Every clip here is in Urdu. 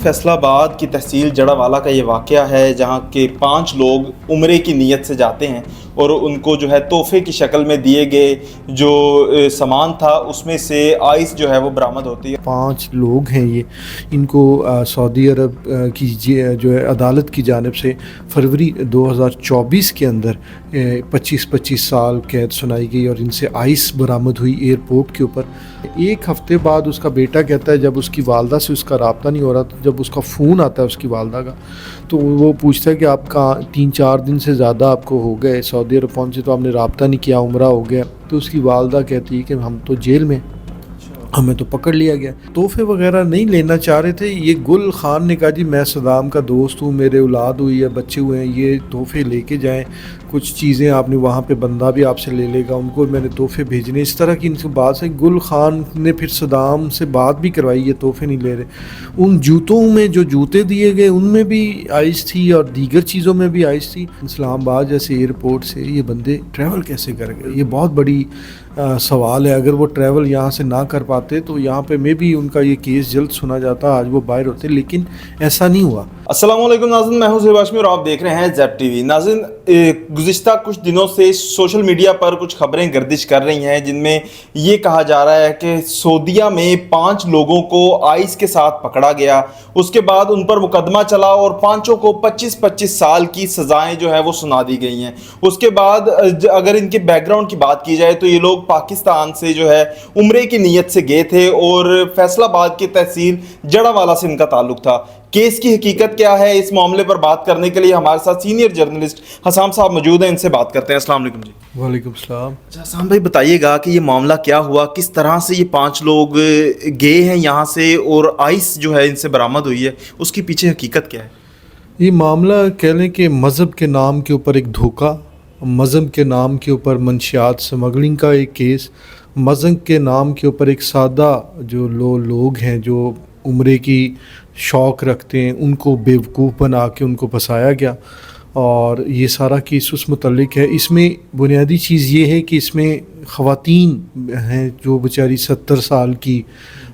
فیصل آباد کی تحصیل جڑاوالا کا یہ واقعہ ہے جہاں کے 5 لوگ عمرے کی نیت سے جاتے ہیں اور ان کو جو ہے تحفے کی شکل میں دیے گئے جو سامان تھا اس میں سے آئس جو ہے وہ برآمد ہوتی ہے۔ 5 لوگ ہیں یہ، ان کو سعودی عرب کی جو ہے عدالت کی جانب سے فروری 2024 کے اندر 25 سال قید سنائی گئی اور ان سے آئس برآمد ہوئی ایئرپورٹ کے اوپر۔ ایک ہفتے بعد اس کا بیٹا کہتا ہے جب اس کی والدہ سے اس کا رابطہ نہیں ہو رہا، تو جب اس کا فون آتا ہے اس کی والدہ کا، تو وہ پوچھتا ہے کہ آپ کا 3-4 دن سے زیادہ آپ کو ہو گئے سعودی عرب پہنچے تو آپ نے رابطہ نہیں کیا، عمرہ ہو گیا۔ تو اس کی والدہ کہتی ہے کہ ہم تو جیل میں، ہمیں تو پکڑ لیا گیا۔ تحفے وغیرہ نہیں لینا چاہ رہے تھے۔ یہ گل خان نے کہا جی میں صدام کا دوست ہوں، میرے اولاد ہوئی ہے، بچے ہوئے ہیں، یہ تحفے لے کے جائیں، کچھ چیزیں آپ نے وہاں پہ بندہ بھی آپ سے لے لے گا، ان کو میں نے تحفے بھیجنے۔ اس طرح کی ان سے بات ہے۔ گل خان نے پھر صدام سے بات بھی کروائی، یہ تحفے نہیں لے رہے۔ ان جوتوں میں جو جوتے دیے گئے ان میں بھی آئس تھی اور دیگر چیزوں میں بھی آئس تھی۔ اسلام آباد جیسے ایئرپورٹ سے یہ بندے ٹریول کیسے کر گئے؟ یہ بہت بڑی سوال ہے۔ اگر وہ ٹریول یہاں سے نہ کر پاتے تو یہاں پہ میں بھی ان کا یہ کیس جلد سنا جاتا، آج وہ باہر ہوتے، لیکن ایسا نہیں ہوا۔ السلام علیکم ناظرین، میں ہوں زیب ہاشمی اور آپ دیکھ رہے ہیں زیب ٹی وی۔ ناظرین، گزشتہ کچھ دنوں سے سوشل میڈیا پر کچھ خبریں گردش کر رہی ہیں جن میں یہ کہا جا رہا ہے کہ سعودیہ میں 5 لوگوں کو آئس کے ساتھ پکڑا گیا، اس کے بعد ان پر مقدمہ چلا اور 5 کو 25 سال کی سزائیں جو ہے وہ سنا دی گئی ہیں۔ اس کے بعد اگر ان کے بیک گراؤنڈ کی بات کی جائے تو یہ لوگ پاکستان سے جو ہے عمرے کی نیت سے گئے تھے اور فیصل آباد کی تحصیل جڑاوالا سے ان کا تعلق تھا۔ کیس کی حقیقت کیا ہے، اس معاملے پر بات کرنے کے لیے ہمارے ساتھ سینئر جرنلسٹ حسام صاحب موجود ہیں، ان سے بات کرتے ہیں۔ السلام علیکم جی۔ وعلیکم السلام۔ حسام بھائی بتائیے گا کہ یہ معاملہ کیا ہوا، کس طرح سے یہ 5 لوگ گئے ہیں یہاں سے اور آئس جو ہے ان سے برآمد ہوئی ہے، اس کی پیچھے حقیقت کیا ہے؟ یہ معاملہ کہہ لیں کہ مذہب کے نام کے اوپر ایک دھوکہ، مذہب کے نام کے اوپر منشیات سمگلنگ کا ایک کیس، مذہب کے نام کے اوپر ایک سادہ جو لوگ ہیں جو عمرے کی شوق رکھتے ہیں ان کو بیوقوف بنا کے ان کو پھنسایا گیا، اور یہ سارا کیس اس متعلق ہے۔ اس میں بنیادی چیز یہ ہے کہ اس میں خواتین ہیں جو بیچاری 70 سال کی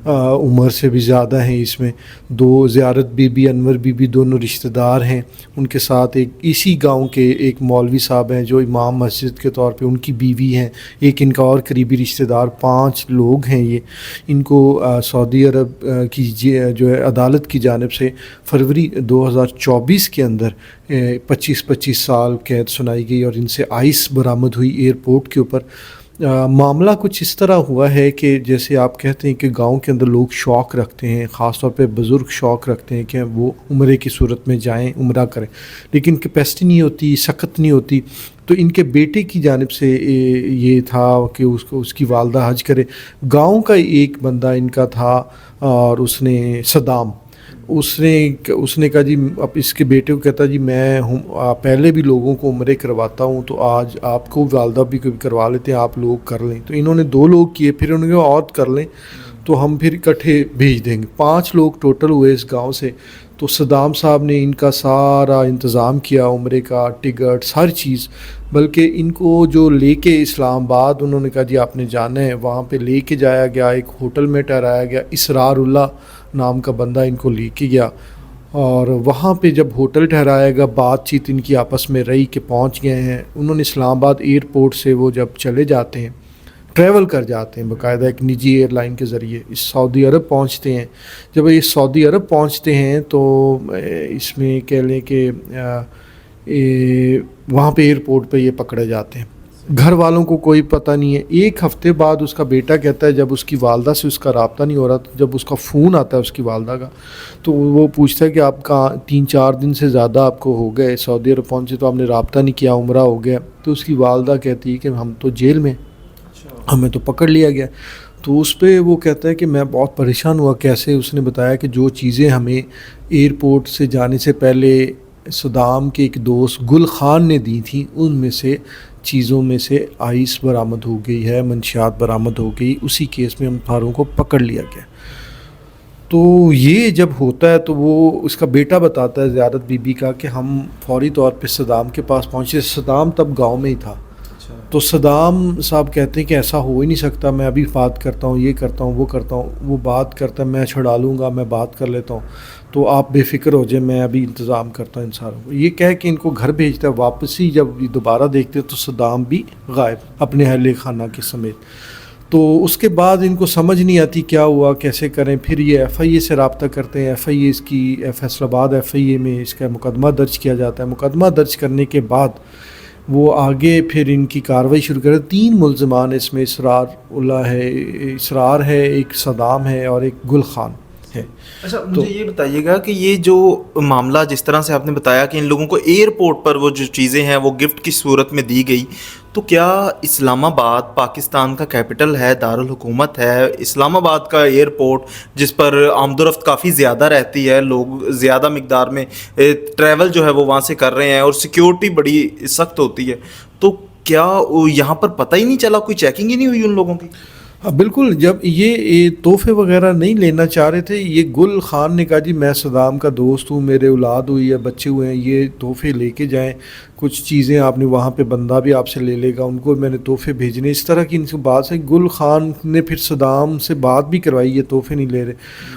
عمر سے بھی زیادہ ہیں۔ اس میں 2 زیارت بی بی، انور بی بی، دونوں رشتہ دار ہیں۔ ان کے ساتھ ایک اسی گاؤں کے ایک مولوی صاحب ہیں جو امام مسجد کے طور پہ، ان کی بیوی ہیں، ایک ان کا اور قریبی رشتہ دار۔ 5 لوگ ہیں یہ۔ ان کو سعودی عرب کی جو ہے عدالت کی جانب سے فروری 2024 کے اندر 25 سال قید سنائی گئی اور ان سے آئس برآمد ہوئی ایئرپورٹ کے اوپر۔ معاملہ کچھ اس طرح ہوا ہے کہ جیسے آپ کہتے ہیں کہ گاؤں کے اندر لوگ شوق رکھتے ہیں، خاص طور پہ بزرگ شوق رکھتے ہیں کہ وہ عمرے کی صورت میں جائیں، عمرہ کریں، لیکن کیپیسٹی نہیں ہوتی، سخت نہیں ہوتی۔ تو ان کے بیٹے کی جانب سے یہ تھا کہ اس کی والدہ حج کرے۔ گاؤں کا ایک بندہ ان کا تھا اور اس نے صدام، اس نے کہا جی اب اس کے بیٹے کو کہتا جی میں پہلے بھی لوگوں کو عمرے کرواتا ہوں تو آج آپ کو والدہ بھی کبھی کروا لیتے ہیں، آپ لوگ کر لیں۔ تو انہوں نے 2 لوگ کیے، پھر انہوں نے کہا اور کر لیں تو ہم پھر اکٹھے بھیج دیں گے۔ 5 لوگ ٹوٹل ہوئے اس گاؤں سے۔ تو صدام صاحب نے ان کا سارا انتظام کیا، عمرے کا ٹکٹ، ہر چیز، بلکہ ان کو جو لے کے اسلام آباد انہوں نے کہا جی آپ نے جانا ہے، وہاں پہ لے کے جایا گیا، ایک ہوٹل میں ٹھہرایا گیا۔ اسرار اللہ نام کا بندہ ان کو لے کے گیا اور وہاں پہ جب ہوٹل ٹھہرایا گیا، بات چیت ان کی آپس میں رہی کہ پہنچ گئے ہیں۔ انہوں نے اسلام آباد ایئرپورٹ سے وہ جب چلے جاتے ہیں، ٹریول کر جاتے ہیں باقاعدہ ایک نجی ایئر لائن کے ذریعے، اس سعودی عرب پہنچتے ہیں۔ جب یہ سعودی عرب پہنچتے ہیں تو اس میں کہہ لیں کہ وہاں پہ ایئرپورٹ پہ یہ پکڑے جاتے ہیں۔ گھر والوں کو کوئی پتہ نہیں ہے۔ ایک ہفتے بعد اس کا بیٹا کہتا ہے جب اس کی والدہ سے اس کا رابطہ نہیں ہو رہا، جب اس کا فون آتا ہے اس کی والدہ کا، تو وہ پوچھتا ہے کہ آپ کا 3-4 دن سے زیادہ آپ کو ہو گئے سعودی عرب پہنچے تو آپ نے رابطہ نہیں کیا، عمرہ ہو گیا۔ تو اس کی والدہ کہتی ہے کہ ہم تو جیل میں، ہمیں تو پکڑ لیا گیا۔ تو اس پہ وہ کہتا ہے کہ میں بہت پریشان ہوا کیسے۔ اس نے بتایا کہ جو چیزیں ہمیں ایئرپورٹ سے جانے سے پہلے صدام کے ایک دوست گل خان نے دی تھیں، ان میں سے چیزوں میں سے آئس برآمد ہو گئی ہے، منشیات برآمد ہو گئی، اسی کیس میں ہم ساروں کو پکڑ لیا گیا۔ تو یہ جب ہوتا ہے تو وہ اس کا بیٹا بتاتا ہے زیارت بی بی کا کہ ہم فوری طور پہ صدام کے پاس پہنچے۔ صدام تب گاؤں میں ہی تھا۔ تو صدام صاحب کہتے ہیں کہ ایسا ہو ہی نہیں سکتا، میں ابھی بات کرتا ہوں، یہ کرتا ہوں، وہ کرتا ہوں۔ وہ بات کرتا ہے میں چھڑا لوں گا، میں بات کر لیتا ہوں۔ تو آپ بے فکر ہو جائیں، میں ابھی انتظام کرتا ہوں ان ساروں کو. یہ کہہ کے ان کو گھر بھیجتا ہے. واپسی جب یہ دوبارہ دیکھتے تو صدام بھی غائب اپنے اہل خانہ کے سمیت. تو اس کے بعد ان کو سمجھ نہیں آتی کیا ہوا، کیسے کریں. پھر یہ ایف آئی اے سے رابطہ کرتے ہیں. ایف آئی اے اس کی فیصل آباد ایف آئی اے میں اس کا مقدمہ درج کیا جاتا ہے. مقدمہ درج کرنے کے بعد وہ آگے پھر ان کی کارروائی شروع کرے. 3 ملزمان اس میں اسرار ہے، ایک صدام ہے اور ایک گل خان ہے. اچھا مجھے یہ بتائیے گا کہ یہ جو معاملہ جس طرح سے آپ نے بتایا کہ ان لوگوں کو ایئرپورٹ پر وہ جو چیزیں ہیں وہ گفٹ کی صورت میں دی گئی، تو کیا اسلام آباد پاکستان کا کیپٹل ہے، دارالحکومت ہے؟ اسلام آباد کا ایئرپورٹ جس پر آمد و رفت کافی زیادہ رہتی ہے، لوگ زیادہ مقدار میں ٹریول جو ہے وہ وہاں سے کر رہے ہیں اور سیکیورٹی بڑی سخت ہوتی ہے، تو کیا یہاں پر پتہ ہی نہیں چلا، کوئی چیکنگ ہی نہیں ہوئی ان لوگوں کی؟ ہاں بالکل. جب یہ تحفے وغیرہ نہیں لینا چاہ رہے تھے، یہ گل خان نے کہا جی میں صدام کا دوست ہوں، میرے اولاد ہوئی ہے، بچے ہوئے ہیں، یہ تحفے لے کے جائیں، کچھ چیزیں آپ نے وہاں پہ بندہ بھی آپ سے لے لے گا، ان کو میں نے تحفے بھیجنے. اس طرح کی ان سے بات ہے. گل خان نے پھر صدام سے بات بھی کروائی، یہ تحفے نہیں لے رہے.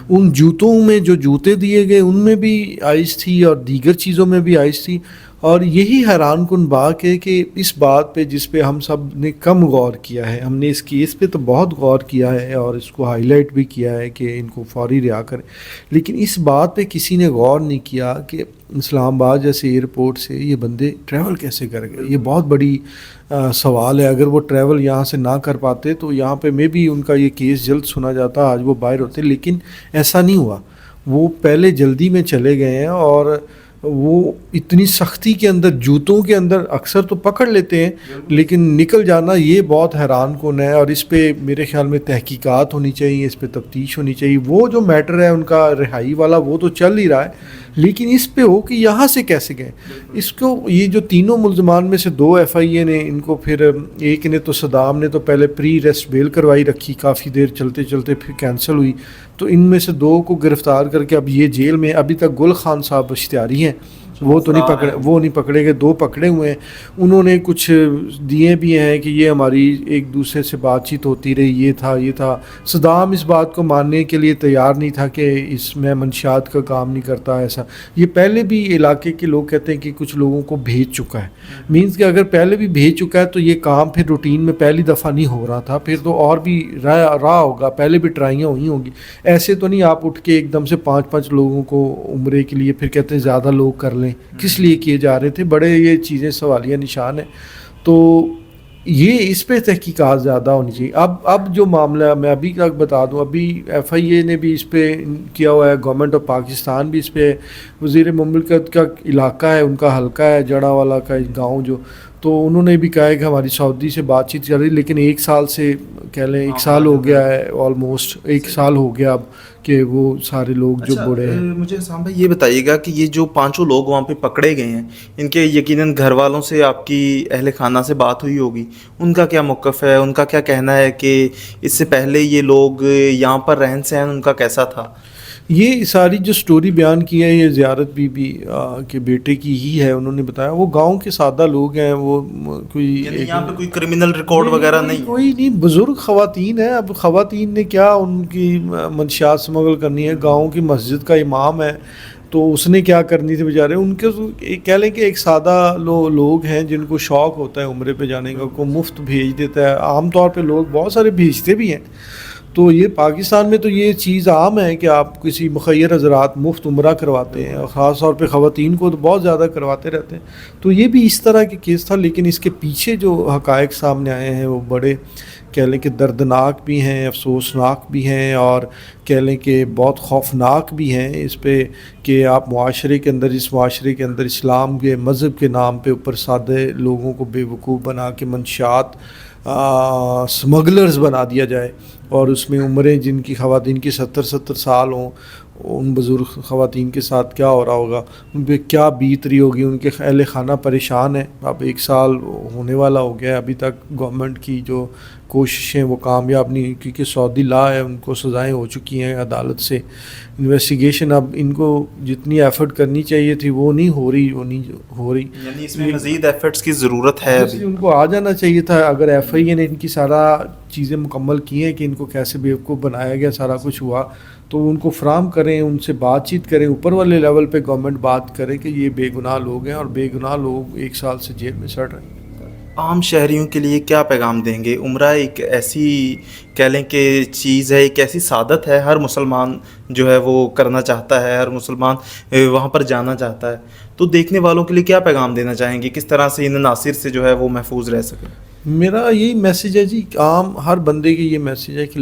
ان جوتوں میں جو جوتے دیے گئے ان میں بھی آئس تھی اور دیگر چیزوں میں بھی آئس تھی. اور یہی حیران کن بات ہے کہ اس بات پہ جس پہ ہم سب نے کم غور کیا ہے، ہم نے اس کیس پہ تو بہت غور کیا ہے اور اس کو ہائی لائٹ بھی کیا ہے کہ ان کو فوری رہا کریں، لیکن اس بات پہ کسی نے غور نہیں کیا کہ اسلام آباد جیسے ایئرپورٹ سے یہ بندے ٹریول کیسے کر گئے. یہ بہت بڑی سوال ہے. اگر وہ ٹریول یہاں سے نہ کر پاتے تو یہاں پہ میں بھی ان کا یہ کیس جلد سنا جاتا، آج وہ باہر ہوتے، لیکن ایسا نہیں ہوا. وہ پہلے جلدی میں چلے گئے ہیں اور وہ اتنی سختی کے اندر، جوتوں کے اندر اکثر تو پکڑ لیتے ہیں لیکن نکل جانا یہ بہت حیران کن ہے. اور اس پہ میرے خیال میں تحقیقات ہونی چاہیے، اس پہ تفتیش ہونی چاہیے. وہ جو میٹر ہے ان کا رہائی والا وہ تو چل ہی رہا ہے، لیکن اس پہ ہو کہ یہاں سے کیسے گئے. اس کو یہ جو تینوں ملزمان میں سے 2 ایف آئی اے نے ان کو، پھر ایک نے تو صدام نے تو پہلے پری ریسٹ بیل کروائی رکھی، کافی دیر چلتے چلتے پھر کینسل ہوئی، تو ان میں سے 2 کو گرفتار کر کے اب یہ جیل میں. ابھی تک گل خان صاحب اشتہاری ہیں، وہ تو نہیں پکڑے گئے. 2 پکڑے ہوئے ہیں. انہوں نے کچھ دیے بھی ہیں کہ یہ ہماری ایک دوسرے سے بات چیت ہوتی رہی، یہ تھا. صدام اس بات کو ماننے کے لیے تیار نہیں تھا کہ اس میں منشیات کا کام نہیں کرتا ایسا. یہ پہلے بھی علاقے کے لوگ کہتے ہیں کہ کچھ لوگوں کو بھیج چکا ہے. مینز کہ اگر پہلے بھی بھیج چکا ہے تو یہ کام پھر روٹین میں پہلی دفعہ نہیں ہو رہا تھا، پھر تو اور بھی رہا ہوگا، پہلے بھی ٹرائیاں ہوئی ہوں گی. ایسے تو نہیں آپ اٹھ کے ایک دم سے 5 لوگوں کو عمرے کے لیے پھر کہتے ہیں زیادہ لوگ کر لیں، کس لیے کیے جا رہے تھے. بڑے یہ چیزیں سوالیہ نشان ہیں. تو یہ اس پہ تحقیقات زیادہ ہونی چاہیے. اب جو معاملہ میں ابھی تک بتا دوں، ابھی ایف آئی اے نے بھی اس پہ کیا ہوا ہے، گورنمنٹ آف پاکستان بھی اس پہ، وزیر مملکت کا علاقہ ہے، ان کا حلقہ ہے جڑا والا کا گاؤں جو، تو انہوں نے بھی کہا ہے کہ ہماری سعودی سے بات چیت چل رہی، لیکن 1 سال سے کہہ لیں 1 سال ہو گیا ہے، آلموسٹ 1 سال ہو گیا اب کہ وہ سارے لوگ جو بڑے ہیں. مجھے حسام بھائی یہ بتائیے گا کہ یہ جو 5 لوگ وہاں پہ پکڑے گئے ہیں، ان کے یقیناً گھر والوں سے، آپ کی اہل خانہ سے بات ہوئی ہوگی، ان کا کیا موقف ہے، ان کا کیا کہنا ہے کہ اس سے پہلے یہ لوگ یہاں پر رہن سہن ان کا کیسا تھا؟ یہ ساری جو سٹوری بیان کی ہے یہ زیارت بی بی کے بیٹے کی ہی ہے. انہوں نے بتایا وہ گاؤں کے سادہ لوگ ہیں، وہ کوئی یہاں پہ کوئی کرمنل ریکارڈ وغیرہ نہیں، کوئی نہیں، بزرگ خواتین ہیں. اب خواتین نے کیا ان کی منشیات سمگل کرنی ہے. گاؤں کی مسجد کا امام ہے تو اس نے کیا کرنی تھی بیچارے. ان کے کہہ لیں کہ ایک سادہ لوگ ہیں جن کو شوق ہوتا ہے عمرے پہ جانے کا، کو مفت بھیج دیتا ہے. عام طور پہ لوگ بہت سارے بھیجتے بھی ہیں. تو یہ پاکستان میں تو یہ چیز عام ہے کہ آپ کسی مخیر حضرات مفت عمرہ کرواتے ہیں، اور خاص طور پہ خواتین کو تو بہت زیادہ کرواتے رہتے ہیں. تو یہ بھی اس طرح کے کیس تھا، لیکن اس کے پیچھے جو حقائق سامنے آئے ہیں وہ بڑے کہہ لیں کہ دردناک بھی ہیں، افسوسناک بھی ہیں، اور کہہ لیں کہ بہت خوفناک بھی ہیں. اس پہ کہ آپ معاشرے کے اندر، اس معاشرے کے اندر اسلام کے مذہب کے نام پہ اوپر سادے لوگوں کو بے وقوف بنا کے منشیات سمگلرز بنا دیا جائے، اور اس میں عمریں جن کی خواتین کی 70 سال ہوں، ان بزرگ خواتین کے ساتھ کیا ہو رہا ہوگا، ان پہ کیا بیت رہی ہوگی. ان کے اہل خانہ پریشان ہیں. اب 1 سال ہونے والا ہو گیا، ابھی تک گورنمنٹ کی جو کوششیں وہ کامیاب نہیں، کیونکہ سعودی لا ہے، ان کو سزائیں ہو چکی ہیں عدالت سے. انویسٹیگیشن اب ان کو جتنی ایفرٹ کرنی چاہیے تھی وہ نہیں ہو رہی. یعنی اس میں مزید ایفرٹس کی ضرورت ہے. ابھی ان کو آ جانا چاہیے تھا. اگر ایف آئی اے نے ان کی سارا چیزیں مکمل کی ہیں کہ ان کو کیسے بیوقوف بنایا گیا، سارا کچھ ہوا، تو ان کو فراہم کریں، ان سے بات چیت کریں، اوپر والے لیول پہ گورنمنٹ بات کرے کہ یہ بے گناہ لوگ ہیں اور بے گناہ لوگ 1 سال سے جیل میں سڑ رہے ہیں۔ عام شہریوں کے لیے کیا پیغام دیں گے؟ عمرہ ایک ایسی کہہ لیں کہ چیز ہے، ایک ایسی سعادت ہے، ہر مسلمان جو ہے وہ کرنا چاہتا ہے، ہر مسلمان وہاں پر جانا چاہتا ہے، تو دیکھنے والوں کے لیے کیا پیغام دینا چاہیں گے؟ کس طرح سے ان عناصر سے جو ہے وہ محفوظ رہ سکیں؟ میرا یہی میسیج ہے جی، عام ہر بندے کی یہ میسیج ہے کہ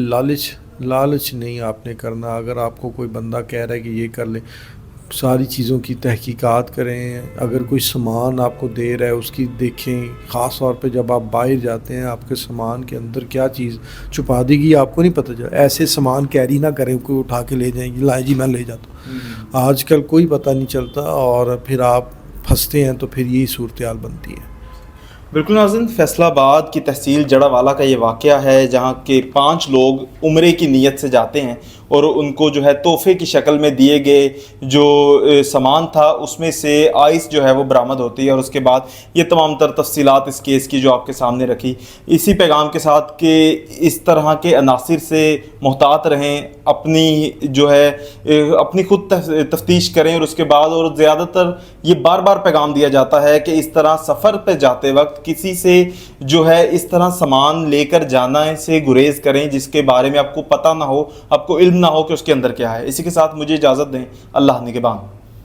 لالچ نہیں آپ نے کرنا۔ اگر آپ کو کوئی بندہ کہہ رہا ہے کہ یہ کر لیں، ساری چیزوں کی تحقیقات کریں۔ اگر کوئی سامان آپ کو دے رہا ہے اس کی دیکھیں، خاص طور پہ جب آپ باہر جاتے ہیں، آپ کے سامان کے اندر کیا چیز چھپا دی گئی آپ کو نہیں پتہ چلا۔ ایسے سامان کیری نہ کریں، کوئی اٹھا کے لے جائیں گی، لائے جی میں لے جاتا ہوں، آج کل کوئی پتہ نہیں چلتا اور پھر آپ پھنستے ہیں، تو پھر یہی صورتحال بنتی ہے۔ بالکل ناظرین، فیصل آباد کی تحصیل جڑا والا کا یہ واقعہ ہے، جہاں کے 5 لوگ عمرے کی نیت سے جاتے ہیں اور ان کو جو ہے تحفے کی شکل میں دیے گئے جو سامان تھا اس میں سے آئس جو ہے وہ برآمد ہوتی ہے، اور اس کے بعد یہ تمام تر تفصیلات اس کیس کی جو آپ کے سامنے رکھی، اسی پیغام کے ساتھ کہ اس طرح کے عناصر سے محتاط رہیں، اپنی جو ہے اپنی خود تفتیش کریں، اور اس کے بعد اور زیادہ تر یہ بار بار پیغام دیا جاتا ہے کہ اس طرح سفر پہ جاتے وقت کسی سے جو ہے اس طرح سامان لے کر جانا سے گریز کریں جس کے بارے میں آپ کو پتہ نہ ہو، آپ کو علم نہ ہو کہ اس کے اندر کیا ہے۔ اسی کے ساتھ مجھے اجازت دیں، اللہ نگہبان۔